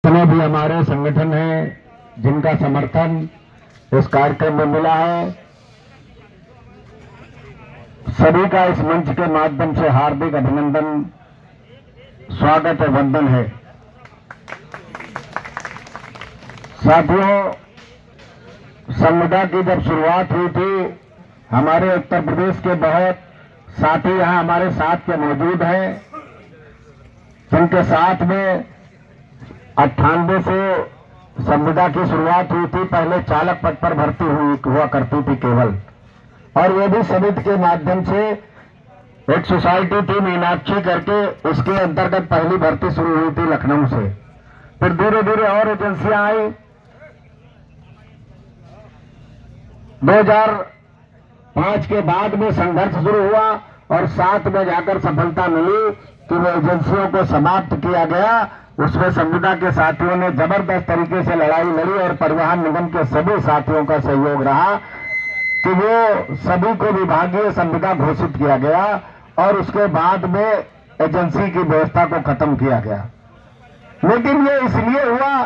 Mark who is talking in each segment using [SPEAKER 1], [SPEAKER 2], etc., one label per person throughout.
[SPEAKER 1] जितने भी हमारे संगठन हैं जिनका समर्थन इस कार्यक्रम में मिला है, सभी का इस मंच के माध्यम से हार्दिक अभिनंदन, स्वागत और वंदन है। साथियों, संविदा की जब शुरुआत हुई थी, हमारे उत्तर प्रदेश के बहुत साथी यहां हमारे साथ के मौजूद हैं, जिनके साथ में 98 से संविदा की शुरुआत हुई थी। पहले चालक पद पर भर्ती हुआ करती थी केवल, और वो भी समिति के माध्यम से। एक सोसाइटी थी मीनाक्षी करके, उसके अंतर्गत पहली भर्ती शुरू हुई थी लखनऊ से। फिर धीरे धीरे और एजेंसियां आई। 2005 के बाद में संघर्ष शुरू हुआ और 7 में जाकर सफलता मिली कि वो एजेंसियों को समाप्त किया गया। उसमें संविदा के साथियों ने जबरदस्त तरीके से लड़ाई लड़ी और परिवहन निगम के सभी साथियों का सहयोग रहा कि वो सभी को विभागीय संविदा घोषित किया गया और उसके बाद में एजेंसी की व्यवस्था को खत्म किया गया। लेकिन ये इसलिए हुआ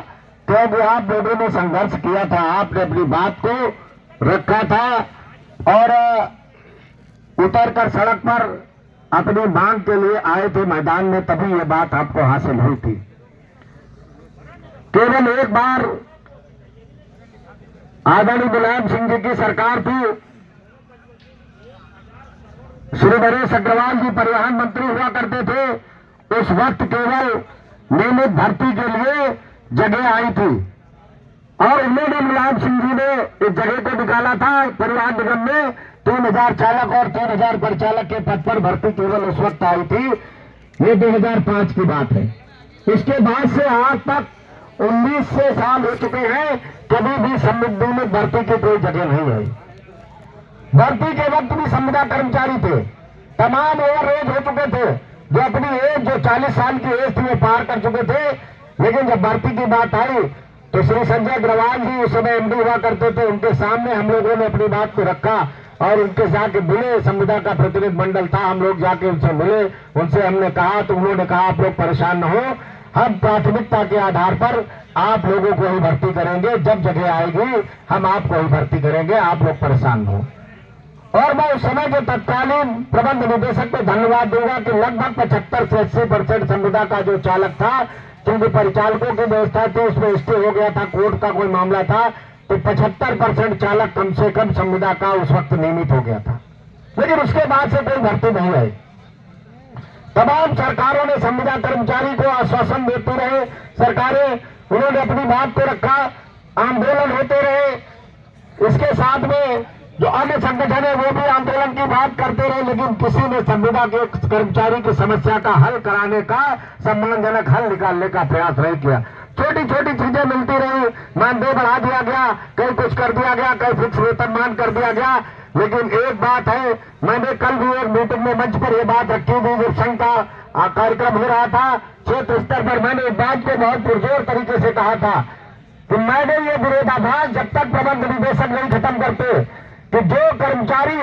[SPEAKER 1] क्योंकि आप लोगों ने संघर्ष किया था, आपने अपनी बात को रखा था और उतरकर सड़क पर अपनी मांग के लिए आए थे मैदान में, तभी ये बात आपको हासिल हुई थी। केवल एक बार आदरणीय मुलायम सिंह जी की सरकार थी, श्री नरेश अग्रवाल जी परिवहन मंत्री हुआ करते थे। उस वक्त केवल नियमित भर्ती के लिए जगह आई थी और उन्होंने मुलायम सिंह जी ने इस जगह को निकाला था। परिवहन निगम में 3000 चालक और 3000 परिचालक के पद पर भर्ती केवल उस वक्त आई थी। ये 2005 की बात है। इसके बाद से आज तक 19 से साल हो चुके हैं, कभी भी संविदा में भर्ती की कोई जगह नहीं आई। भर्ती के वक्त भी संविदा कर्मचारी थे, तमाम ओवर एज हो चुके थे, जो अपनी एज जो 40 साल की एज थी वो पार कर चुके थे। लेकिन जब भर्ती की बात आई तो श्री संजय अग्रवाल जी उस समय एमडी हुआ करते थे, उनके सामने हम लोगों ने अपनी बात को रखा और उनके जाके मिले। संविदा का प्रतिनिधि मंडल था, हम लोग जाके उनसे मिले, उनसे हमने कहा तो उन्होंने कहा आप लोग परेशान न हो, हम प्राथमिकता के आधार पर आप लोगों को ही भर्ती करेंगे, जब जगह आएगी हम आपको ही भर्ती करेंगे, आप लोग परेशान हो। और मैं उस समय के तत्कालीन प्रबंध निदेशक को धन्यवाद दूंगा कि लगभग 75 से 80% संविदा का जो चालक था, क्योंकि परिचालकों की व्यवस्था थी, उसमें स्टे हो गया था, कोर्ट का कोई मामला था, तो 75% चालक कम से कम संविदा का उस वक्त नियमित हो गया था। लेकिन उसके बाद से कोई भर्ती नहीं आई। तमाम सरकारों ने संविदा कर्मचारी को आश्वासन देते रहे, सरकारें, उन्होंने अपनी बात को रखा, आंदोलन होते रहे। इसके साथ में जो अन्य संगठन है वो भी आंदोलन की बात करते रहे, लेकिन किसी ने संविदा के कर्मचारी की समस्या का हल कराने का, सम्मानजनक हल निकालने का प्रयास नहीं किया। छोटी छोटी चीजें मिलती रही, मानदेय बढ़ा दिया गया, कहीं कुछ कर दिया गया, कहीं फिक्स वेतनमान कर दिया गया। लेकिन एक बात है, मैंने कल भी एक मीटिंग में मंच पर यह बात रखी थी, जब संघ का कार्यक्रम हो रहा था क्षेत्र स्तर पर, मैंने इस बात को बहुत पुरजोर तरीके से कहा था कि मैंने ये विरोधाभास जब तक प्रबंध निदेशक नहीं खत्म करते कि जो कर्मचारी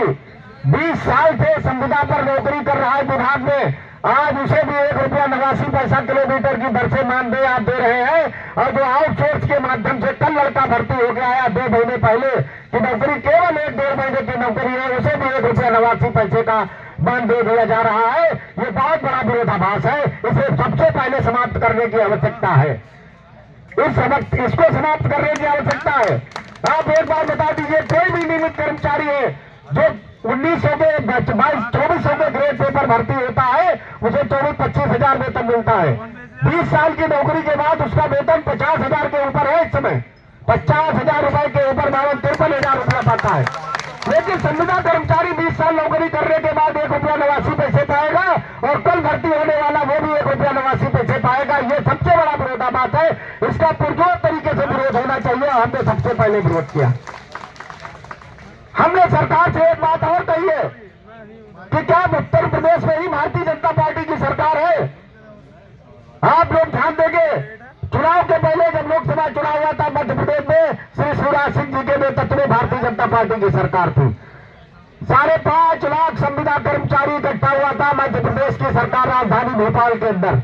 [SPEAKER 1] 20 साल से संविदा पर नौकरी कर रहा है विभाग में, आज उसे भी ₹1.89 किलोमीटर की दर से मानदेय आप दे रहे हैं। और जो आउटसोर्स के माध्यम से कल लड़का भर्ती हो गया है 2 महीने पहले की नौकरी, केवल 1-1.5 महीने की नौकरी है, उसे भी ₹1.89 का मानदेय दिया जा रहा है। ये बहुत बड़ा विरोधाभास है, इसे सबसे पहले समाप्त करने की आवश्यकता है। इसको समाप्त करने की आवश्यकता है। आप एक बार बता दीजिए, कोई भी नियमित कर्मचारी है जो 1900 के 2400 के ग्रेड पे पर भर्ती होता है, उसे 24-25 हजार वेतन मिलता है। 20 साल की नौकरी के बाद उसका वेतन 50 हजार के ऊपर है। इस समय 50 हजार रुपए के ऊपर 53 हजार रुपया पाता है। लेकिन संविदा कर्मचारी 20 साल नौकरी करने के बाद ₹1.89 पाएगा और कल भर्ती होने वाला वो भी ₹1.89 पाएगा। ये सबसे बड़ा विरोधाभास है, इसका पुरजोर तरीके से विरोध होना चाहिए। हमने सबसे पहले विरोध किया। हमने सरकार से एक बात और कही है कि क्या उत्तर प्रदेश में ही भारतीय जनता पार्टी की सरकार है? आप लोग ध्यान देंगे, चुनाव के पहले जब लोकसभा चुनाव हुआ था मध्य प्रदेश में, श्री शिवराज सिंह जी के नेतृत्व में भारतीय जनता पार्टी की सरकार थी। 5.5 लाख संविदा कर्मचारी इकट्ठा हुआ था मध्य प्रदेश की सरकार राजधानी भोपाल के अंदर,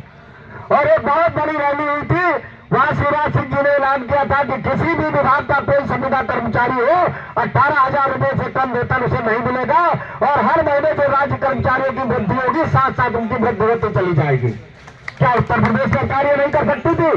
[SPEAKER 1] और एक बहुत बड़ी रैली हुई थी। वहां से ऐलान किया था कि किसी भी विभाग का कोई संविदा कर्मचारी हो 18,000 रुपए से कम वेतन उसे नहीं मिलेगा और हर महीने जो राज्य कर्मचारियों की वृद्धि होगी साथ साथ उनकी वृद्धि होती चली जाएगी। क्या उत्तर प्रदेश सरकार ये नहीं कर सकती थी?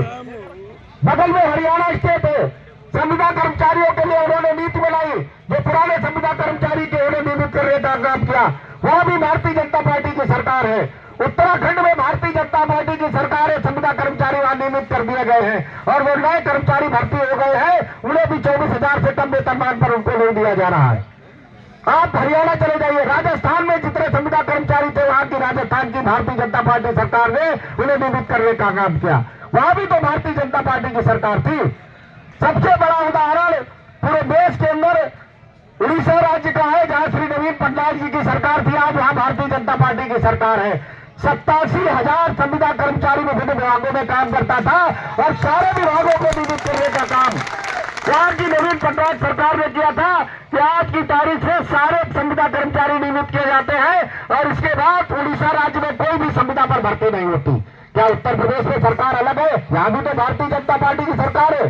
[SPEAKER 1] बगल में हरियाणा स्टेट है, संविदा कर्मचारियों के लिए उन्होंने नीति बनाई, जो पुराने संविदा कर्मचारी के उन्हें नियमित करने का काम किया, वह भी भारतीय जनता पार्टी की सरकार है। उत्तराखंड में भारतीय जनता पार्टी की सरकार है, संविदा कर्मचारी वहां नियमित कर दिए गए हैं और वो नए कर्मचारी भर्ती हो गए हैं, उन्हें भी 24,000 से कम वेतनमान पर उनको नहीं दिया जा रहा है। आप हरियाणा चले जाइए, राजस्थान में जितने संविदा कर्मचारी थे वहां की राजस्थान की भारतीय जनता पार्टी सरकार ने उन्हें नियमित करने का काम किया, वहां भी तो भारतीय जनता पार्टी की सरकार थी। सबसे बड़ा उदाहरण पूरे देश के अंदर उड़ीसा राज्य का है, जहां श्री नवीन पटनायक जी की सरकार थी, आज वहां भारतीय जनता पार्टी की सरकार है। 87,000 संविदा कर्मचारी विभिन्न विभागों में काम करता था और सारे विभागों को नियमित करने का काम वहां की नवीन पटनायक सरकार ने किया था कि आज की तारीख से सारे संविदा कर्मचारी नियमित किए जाते हैं और इसके बाद उड़ीसा राज्य में कोई भी संविदा पर भर्ती नहीं होती। क्या उत्तर प्रदेश में सरकार अलग है? यहां भी तो भारतीय जनता पार्टी की सरकार है।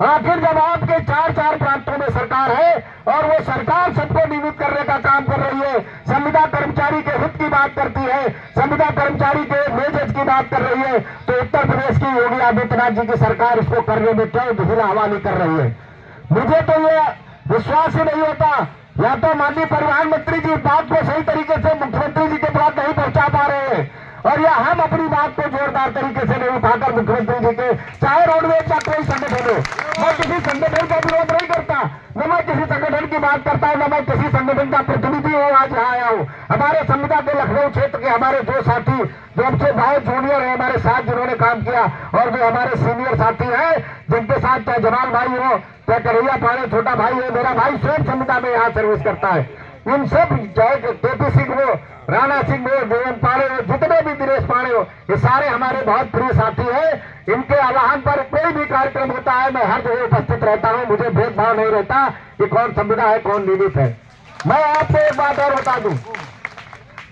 [SPEAKER 1] आखिर जब आपके चार प्रांतों में सरकार है और वो सरकार सबको नियमित करने का काम कर रही है, संविदा कर्मचारी के हित की बात करती है, संविदा कर्मचारी के वेजेस की बात कर रही है, तो उत्तर प्रदेश की योगी आदित्यनाथ जी की सरकार इसको करने में क्यों ढीला हवाली कर रही है? मुझे तो ये विश्वास ही नहीं होता, या तो माननीय परिवहन मंत्री जी बात को सही तरीके से मुख्यमंत्री जी के पास नहीं पहुंचा पा रहे हैं और या हम अपनी बात को जोरदार तरीके से नहीं उठाकर मुख्यमंत्री जी के, चाहे रोडवेज का कोई संगठन हो, मैं किसी संगठन का विरोध नहीं करता, न मैं किसी संगठन की बात करता हूं, न मैं किसी संगठन का प्रतिनिधि हूं, आज यहाँ आया हूं। हमारे संविदा के लखनऊ क्षेत्र के हमारे दो साथी जो हमसे बहुत जूनियर है, हमारे साथ जिन्होंने काम किया और जो हमारे सीनियर साथी हैं जिनके साथ चाहे जमाल भाई हो, चाहे कन्हैया पाणे छोटा भाई है, मेरा भाई स्वयं संविदा में यहाँ सर्विस करता है, इन सब चाहे केपी सिंह हो, राणा सिंह हो, देवेंद्र पाणे हो, जितने भी दिनेश पाणे हो, ये सारे हमारे बहुत प्रिय साथी हैं। इनके आह्वान पर कोई भी कार्यक्रम होता है मैं हर जगह उपस्थित रहता हूं, मुझे भेदभाव नहीं रहता कि कौन संविदा है कौन नियमित है। मैं आपको एक बात और बता दूं,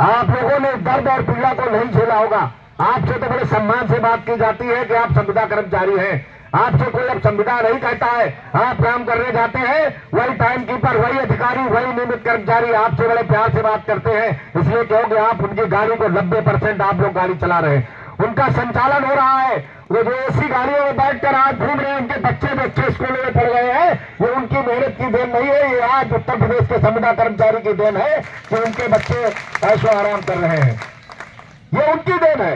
[SPEAKER 1] आप लोगों ने दर्द और पीड़ा को नहीं झेला होगा, आपसे तो बड़े सम्मान से बात की जाती है कि आप संविदा कर्मचारी हैं, आपसे कोई अब संविदा नहीं कहता है, आप काम करने जाते हैं, वही टाइम कीपर, वही अधिकारी, वही नियमित कर्मचारी आपसे बड़े प्यार से बात करते हैं, इसलिए क्योंकि आप उनकी गाड़ी को 90% आप लोग गाड़ी चला रहे हैं, उनका संचालन हो रहा है, वो जो ऐसी गाड़ियों में बैठकर आज घूम रहे हैं, उनके बच्चे स्कूलों में पढ़ गए हैं, ये उनकी मेहनत की देन नहीं है, ये आज उत्तर प्रदेश के संविदा कर्मचारी की देन है कि उनके बच्चे ऐशो आराम कर रहे हैं, ये उनकी देन है।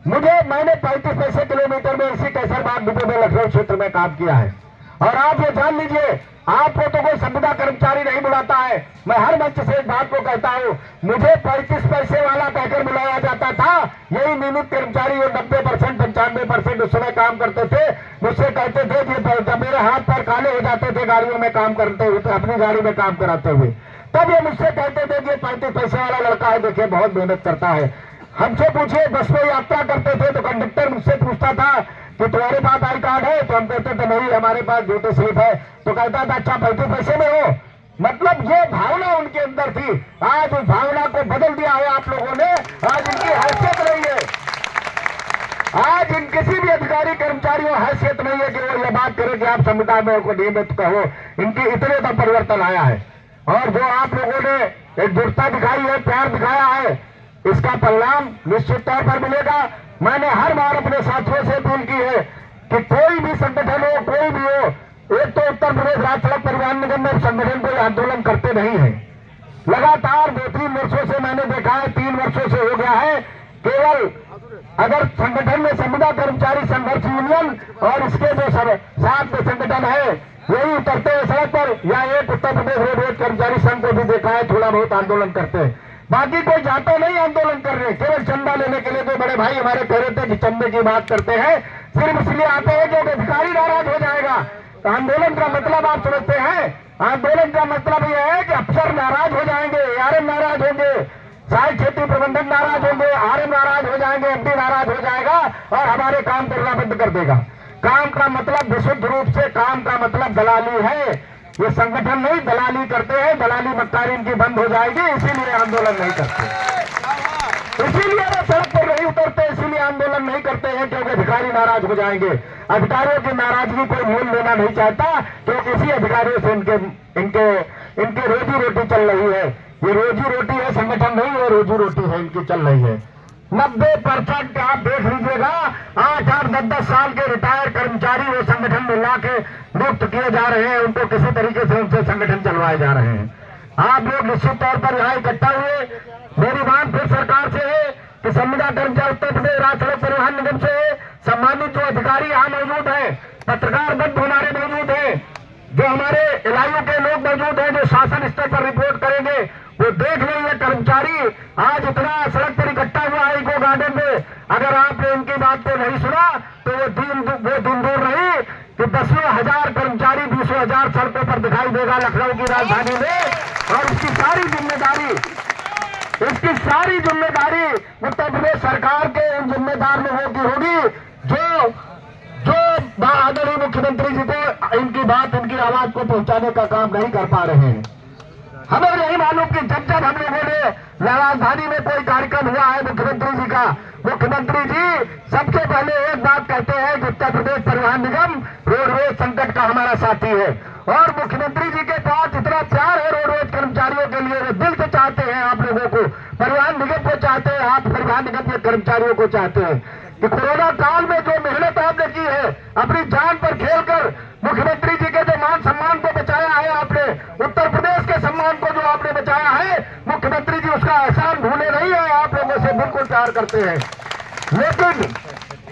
[SPEAKER 1] मैंने 35 पैसे किलोमीटर में इसी कैसरबाग डिपो में लखनऊ क्षेत्र में काम किया है और आप ये जान लीजिए, आपको तो कोई संविदा कर्मचारी नहीं बुलाता है। मैं हर मंच से एक बात को कहता हूं, मुझे 35 पैसे वाला कहकर बुलाया जाता था, यही नियमित कर्मचारी जो 90% 95% उस समय काम करते थे, मुझसे कहते थे कि जब मेरे हाथ पैर काले हो जाते थे गाड़ियों में काम करते हुए, तो अपनी गाड़ी में काम कराते हुए, तब ये मुझसे कहते थे कि 35 पैसे वाला लड़का है, देखिए बहुत मेहनत करता है। हमसे पूछिए, बस में यात्रा करते थे तो कंडक्टर मुझसे पूछता था कि तुम्हारे पास आई कार्ड है, तो हम कहते थे नहीं हमारे पास ड्यूटी स्लिप है, तो कहता था अच्छा 35 पैसे में हो। मतलब ये भावना उनके अंदर थी, आज उस भावना को बदल दिया है आप लोगों ने, आज इनकी हैसियत नहीं है, आज इन किसी भी अधिकारी कर्मचारियों हैसियत नहीं है कि वो ये बात करें कि आप संविदा में को नियमित कहो, इनकी इतने तो परिवर्तन आया है। और जो आप लोगों ने एक दृढ़ता दिखाई है, प्यार दिखाया है, इसका परिणाम निश्चित तौर पर मिलेगा। मैंने हर बार अपने साथियों से अपील की है कि कोई भी संगठन हो, कोई भी हो, एक तो उत्तर प्रदेश राज्य सड़क परिवहन निगम में संगठन कोई आंदोलन करते नहीं है, लगातार 2-3 वर्षों से मैंने देखा है, 3 वर्षों से हो गया है, केवल अगर संगठन में संविदा कर्मचारी संघर्ष यूनियन और इसके जो साथ में संगठन है यही उतरते हैं सड़क पर, या एक उत्तर प्रदेश रोडवेज कर्मचारी संघ को भी देखा है थोड़ा बहुत आंदोलन करते हैं, बाकी कोई जाता नहीं आंदोलन कर रहे, केवल चंदा लेने के लिए। तो बड़े भाई हमारे कह रहे थे कि चंदे की बात करते हैं, सिर्फ इसलिए आते हैं कि अधिकारी नाराज हो जाएगा। तो आंदोलन का मतलब आप समझते हैं, आंदोलन का मतलब यह है कि अफसर नाराज हो जाएंगे, आरएम नाराज होंगे, सहायक क्षेत्रीय प्रबंधक नाराज होंगे, आरएम नाराज हो जाएंगे, एमडी नाराज हो जाएगा और हमारे काम करना बंद कर देगा। काम का मतलब विशुद्ध रूप से काम का मतलब दलाली है, ये संगठन नहीं दलाली करते हैं, दलाली मक्कारी इनकी बंद हो जाएगी, इसीलिए आंदोलन नहीं करते, इसीलिए मैं सड़क पर नहीं उतरते, इसीलिए आंदोलन नहीं करते हैं क्योंकि अधिकारी नाराज हो जाएंगे। अधिकारियों की नाराजगी कोई मूल लेना नहीं चाहता, क्योंकि इसी अधिकारियों से इनके रोजी रोटी चल रही है। ये रोजी रोटी है, संगठन नहीं है, रोजी रोटी है इनकी चल रही है। 90% आप देख लीजिएगा, 8-8, 10-10 साल के रिटायर कर्मचारी वो संगठन में लाके नियुक्त किए जा रहे हैं, उनको किसी तरीके से उनसे संगठन चलवाए जा रहे हैं। आप लोग निश्चित तौर पर यहाँ इकट्ठा हुए, मेरी मांग फिर सरकार से है कि संविदा कर्मचारी उत्तर प्रदेश राज्य सड़क परिवहन निगम से सम्मानित जो अधिकारी यहाँ मौजूद है, पत्रकार बंद हमारे मौजूद है, जो हमारे इलाइयों के लोग मौजूद हैं, जो शासन स्तर पर रिपोर्ट करेंगे, वो देख लें ये कर्मचारी आज इतना सड़क पर इकट्ठा हुआ है इको गार्डन में। अगर आपने इनकी बात को नहीं सुना तो वो दिन दूर नहीं कि 10 हजार कर्मचारी 20 हजार सड़कों पर दिखाई देगा लखनऊ की राजधानी में। और इसकी सारी जिम्मेदारी उत्तर प्रदेश सरकार के इन जिम्मेदार लोगों की होगी, जो आदरणीय मुख्यमंत्री जी को इनकी बात, इनकी आवाज को पहुंचाने का काम नहीं कर पा रहे हैं। हमें नहीं मालूम कि जब हम लोगों ने राजधानी में कोई कार्यक्रम हुआ है मुख्यमंत्री जी का, मुख्यमंत्री जी सबसे पहले एक बात कहते हैं कि उत्तर प्रदेश परिवहन निगम रोडवेज संकट का हमारा साथी है। और मुख्यमंत्री जी के पास इतना प्यार है रोडवेज कर्मचारियों के लिए, वो दिल से चाहते हैं आप लोगों को, परिवहन निगम को चाहते हैं, आप परिवहन निगम के कर्मचारियों को चाहते हैं कि कोरोना काल में जो मेहनत आपने की है, अपनी जान पर खेलकर मुख्यमंत्री जी के जो मान सम्मान को बचाया है आपने, उत्तर प्रदेश के सम्मान को जो आपने बचाया है, मुख्यमंत्री जी उसका एहसान भूले नहीं है, आप लोगों से बिल्कुल प्यार करते हैं।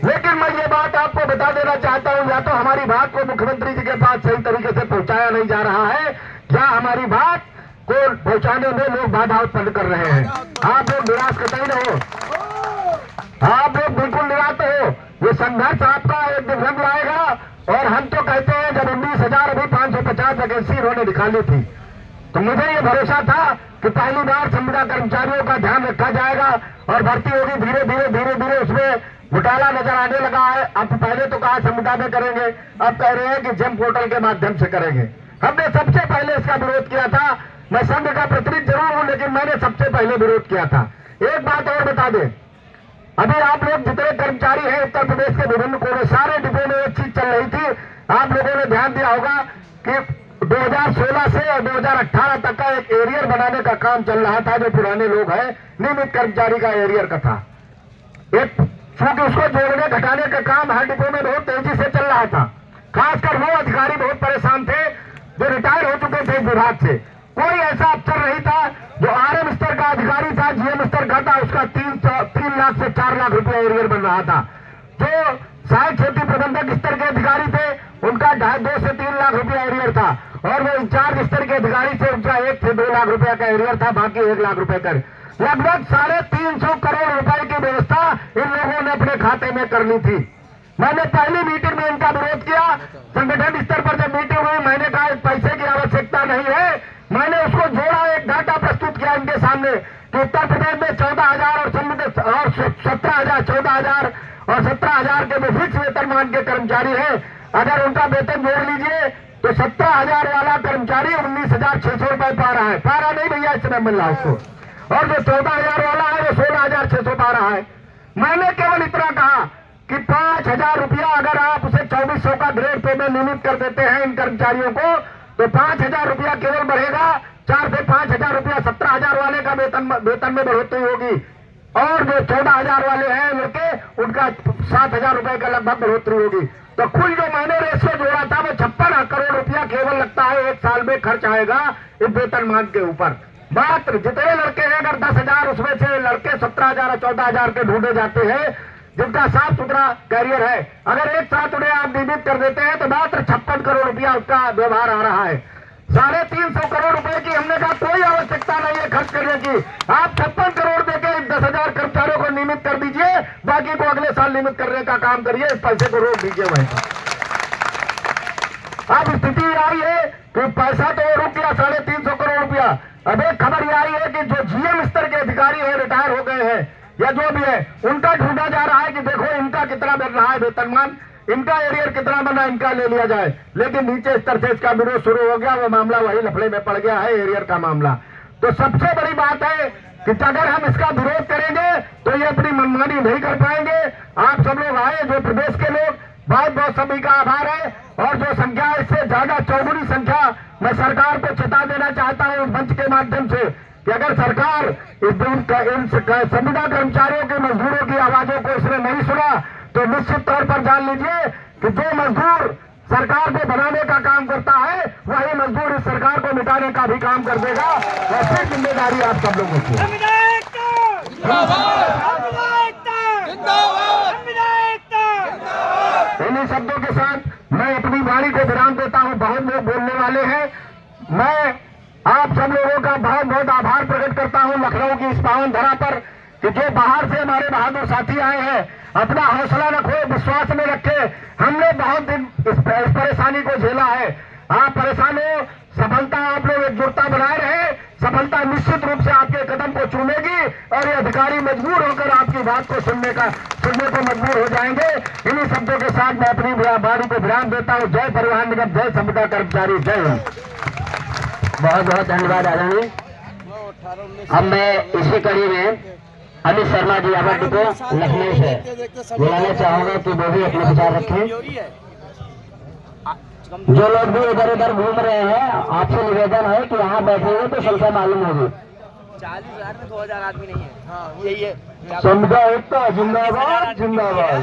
[SPEAKER 1] लेकिन मैं ये बात आपको बता देना चाहता हूं, या तो हमारी बात को मुख्यमंत्री जी के पास सही तरीके से पहुंचाया नहीं जा रहा है, या हमारी बात को पहुंचाने में लोग बाधा उत्पन्न कर रहे हैं। आप लोग निराश कतई न हो, आप लोग बिल्कुल निराश हो। ये संघर्ष आपका एक दिन रंग लाएगा। और हम तो कहते हैं जब 19,000 अभी 550 वैकेंसी इन्होंने निकाली थी, तो मुझे ये भरोसा था कि पहली बार संविदा कर्मचारियों का ध्यान रखा जाएगा और भर्ती होगी। धीरे धीरे उसमें घोटाला नजर आने लगा है। अब पहले तो कहा संविदा में करेंगे, अब कह रहे हैं कि जेम पोर्टल के माध्यम से करेंगे। हमने सबसे पहले इसका विरोध किया था। मैं संघ का प्रतिनिधि जरूर हूं, लेकिन मैंने सबसे पहले विरोध किया था। एक बात और बता दें, अभी आप लोग जितने कर्मचारी हैं उत्तर प्रदेश के विभिन्न कोने, सारे डिब्बों में एक चीज चल रही थी, आप लोगों ने ध्यान दिया होगा कि 2016 से 2018 तक का एक एरियर बनाने का काम चल रहा था, जो पुराने लोग हैं नियमित कर्मचारी का एरियर का था। एक क्योंकि उसको जोड़ने घटाने का काम हर डिब्बों में बहुत तेजी से चल रहा था। खासकर वो अधिकारी बहुत परेशान थे जो रिटायर हो चुके थे विभाग से। कोई ऐसा अफसर नहीं था जो RM स्तर का अधिकारी था, GM स्तर का था, उसका 3 लाख से 4 लाख रुपया एरियर बन रहा था। जो सहायक खेती प्रबंधक स्तर के अधिकारी थे, उनका 2 से 3 लाख रुपया एरियर था। और वो इंचार्ज स्तर के अधिकारी थे, उनका 1 से 2 लाख रुपया का एरियर था, बाकी 1 लाख रुपए का। लगभग 350 करोड़ रुपए की व्यवस्था इन लोगों ने अपने खाते में कर ली थी। मैंने पहली मीटिंग में इनका विरोध किया। संगठन स्तर पर जब मीटिंग हुई, मैंने कहा पैसे की आवश्यकता नहीं है। मैंने उसको जोड़ा, एक डाटा प्रस्तुत किया इनके सामने कि उत्तर प्रदेश में 14,000 और 17,000, 14,000 और 17,000 के जो फिक्स वेतनमान के कर्मचारी हैं, अगर उनका वेतन जोड़ लीजिए तो 17,000 वाला कर्मचारी 19,600 रुपए पा रहा है। पा रहा नहीं भैया, इस समय मिल रहा है उसको। और जो 14,000 वाला है वो 16,600 पा रहा है। मैंने केवल इतना कहा कि 5,000 रुपया अगर आप उसे 2,400 का ग्रेड पे में नियमित कर देते हैं इन कर्मचारियों को, तो 5,000 रुपया केवल बढ़ेगा। 4 से 5,000 रुपया 17,000 वाले का वेतन में बढ़ोतरी होगी। और जो 14,000 वाले हैं लड़के, उनका 7,000 रुपए का लगभग बढ़ोतरी होगी। तो कुल जो मैंने रेशियो जोड़ा था वो 56 करोड़ रुपया केवल लगता है एक साल में खर्च आएगा इस वेतनमान के ऊपर। मात्र जितने लड़के हैं, अगर 10,000 उसमें से लड़के 17,000 और 14,000 के ढूंढे जाते हैं जिनका साफ सुथरा कैरियर है, अगर एक साथ उन्हें आप नियमित कर देते हैं तो मात्र 56 करोड़ रुपया उसका व्यवहार आ रहा है। 350 करोड़ रुपए की हमने कहा कोई आवश्यकता नहीं है खर्च करने की। आप 56 करोड़ देके 10,000 कर्मचारियों को नियमित कर दीजिए, बाकी को अगले साल नियमित करने का काम करिए, इस पैसे को रोक दीजिए वहीं। अब स्थिति आई है कि पैसा तो रुक गया 350 करोड़ रुपया। अब एक खबर यह आई है कि जो GM स्तर के अधिकारी है, रिटायर हो गए हैं या जो भी है, उनका ढूंढा जा रहा है कि देखो इनका कितना बन रहा है वेतनमान, इनका एरियर कितना बना, इनका ले लिया जाए। लेकिन नीचे स्तर से इसका विरोध शुरू हो गया, वो मामला वही लफड़े में पड़ गया है, एरियर का मामला। तो सबसे बड़ी बात है कि अगर हम इसका विरोध करेंगे तो ये अपनी मनमानी नहीं कर पाएंगे। आप सब लोग आए, जो प्रदेश के लोग, बहुत बहुत सभी का आभार है। और जो संख्या इससे ज्यादा चौगुनी संख्या मैं सरकार को चेता देना चाहता हूं इस मंच के माध्यम से कि अगर सरकार इन संविदा कर्मचारियों के मजदूरों की आवाजों को इसने नहीं सुना तो निश्चित तौर पर जान लीजिए कि जो मजदूर सरकार को बनाने का काम करता है वही मजदूर इस सरकार को मिटाने का भी काम कर देगा। वैसे जिम्मेदारी आप सब लोगों की। इन्हीं शब्दों के साथ मैं अपनी वाणी को विराम देता हूं। बहुत लोग बोलने वाले हैं। मैं आप सब लोगों का बहुत बहुत आभार प्रकट करता हूं लखनऊ की इस पावन धरा पर कि जो बाहर से हमारे बहादुर साथी आए हैं, अपना हौसला न खोए, विश्वास में रखे। हमने बहुत दिन इस परेशानी को झेला है। आप परेशान हो, सफलता आप लोग एकजुटता बनाए रहे, सफलता निश्चित रूप से आपके कदम को चूमेगी और ये अधिकारी मजबूर होकर आपकी बात को सुनने को मजबूर हो जाएंगे। इन्हीं शब्दों के साथ मैं अपनी वाणी को विराम देता हूँ। जय परिवहन निगम, जय संविदा कर्मचारी, जय हिंद। बहुत बहुत धन्यवाद आदरणीय। अब मैं इसी कड़ी में अमित शर्मा जी अवध को लखनऊ से बुलाना चाहूंगा कि वो भी अपने विचार रखें। जो लोग भी इधर उधर घूम रहे हैं, आपसे निवेदन है कि यहाँ बैठेंगे तो संख्या मालूम होगी।
[SPEAKER 2] 40,000 में 2,000 आदमी नहीं है। यही है
[SPEAKER 1] संविदा एकता जिंदाबाद जिंदाबाद।